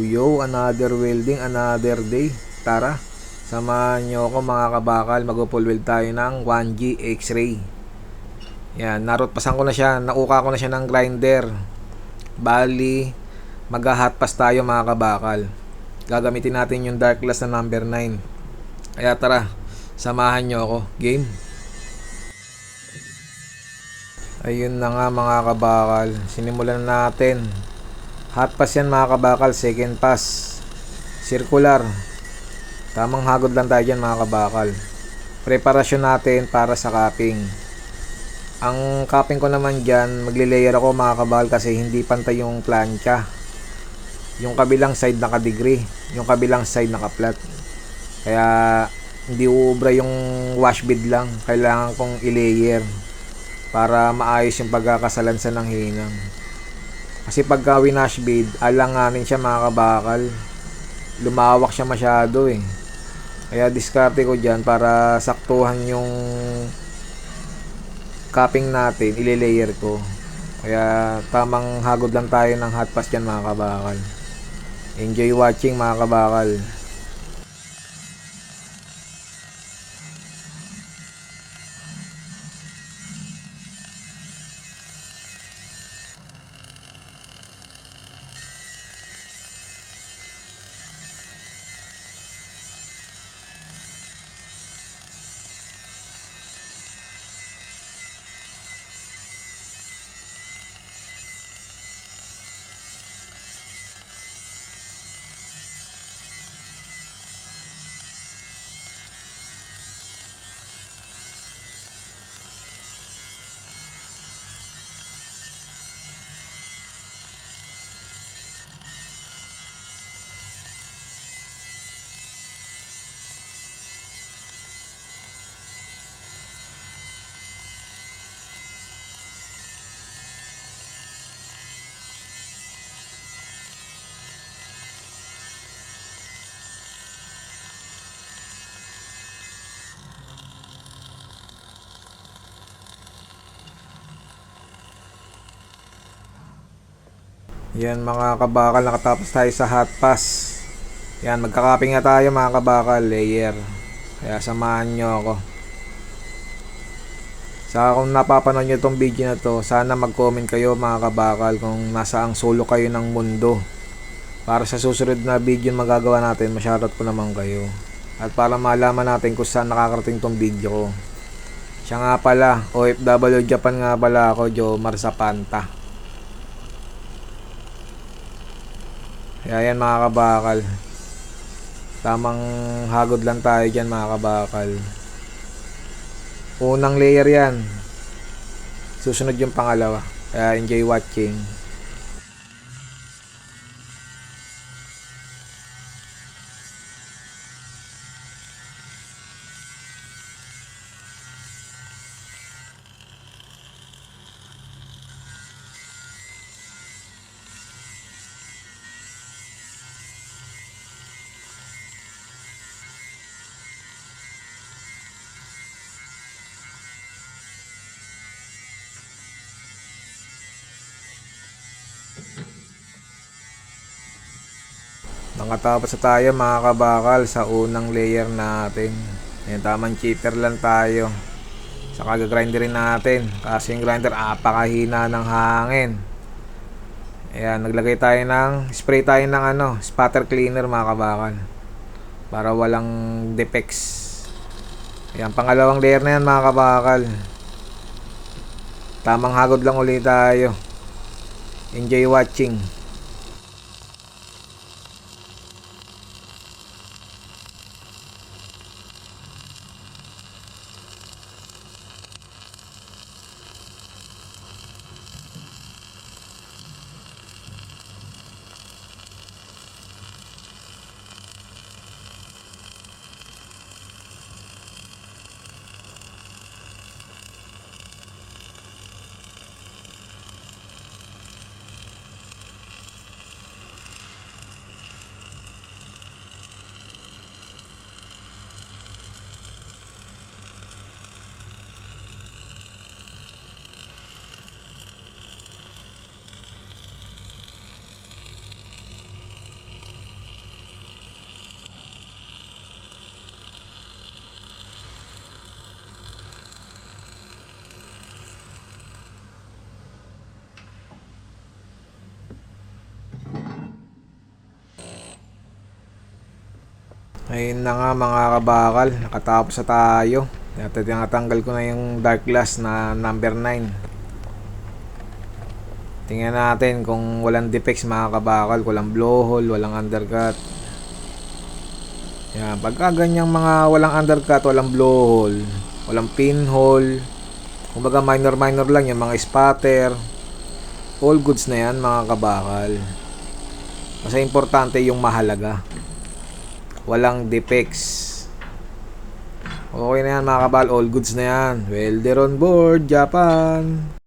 Yo, another welding, another day. Tara, samahan nyo ako mga kabakal. Mag-full weld tayo ng 1G X-ray. Yan, narotpasan ko na siya. Nauka ko na siya ng grinder. Bali, mag-hot pass tayo mga kabakal. Gagamitin natin yung dark glass na number 9. Kaya tara, samahan nyo ako. Game. Ayun na nga mga kabakal. Sinimulan na natin. Hot pass yan mga kabakal, second pass. Circular. Tamang hagod lang tayo dyan mga kabakal. Preparasyon natin para sa cupping. Ang cupping ko naman dyan, magli-layer ako mga kabakal kasi hindi pantay yung plancha. Yung kabilang side naka-degree, yung kabilang side naka-flat. Kaya hindi uubra yung wash bead lang. Kailangan kong i-layer para maayos yung pagkakasalansan ng hinang. Kasi pagka winash bead, alanganin siya mga kabakal. Lumawak siya masyado eh. Kaya diskarte ko dyan para saktuhan yung cupping natin, ile-layer ko. Kaya tamang hagod lang tayo ng hot pass dyan mga kabakal. Enjoy watching mga kabakal. Yan mga kabakal, nakatapos tayo sa hot pass. Yan, magkakaping na tayo mga kabakal, layer. Kaya samahan nyo ako. Saka kung napapanood nyo itong video na to, sana mag-comment kayo mga kabakal kung nasaang solo kayo ng mundo. Para sa susunod na video na magagawa natin, ma-shoutout ko naman kayo. At para malaman natin kung saan nakakarating itong video ko. Siya nga pala, OFW Japan nga pala ako, Jomar Zapanta. Kaya yan mga kabakal, tamang hagod lang tayo dyan mga kabakal. Unang layer yan, susunod yung pangalawa. Kaya enjoy watching. Nakatapos na tayo mga kabakal sa unang layer natin. Ayan, tamang cheater lang tayo. Saka gagrinderin natin kasi yung grinder apakahina ng hangin. Ayan, naglagay tayo ng spray tayo ng spatter cleaner mga kabakal para walang defects. Ayan, pangalawang layer na yan mga kabakal. Tamang hagod lang ulit tayo. Enjoy watching. Ayun na nga mga kabakal, nakatapos na tayo. Tinatanggal ko na yung dark glass na number 9. Tingnan natin kung walang defects mga kabakal, walang blowhole, walang undercut. Yan, pagka ganyang mga walang undercut, walang blowhole, walang pinhole, kumbaga minor lang yung mga spatter, all goods na yan mga kabakal. Mas importante yung mahalaga, walang defects. Okay na yan mga kabal, all goods na yan. Welder on board, Japan.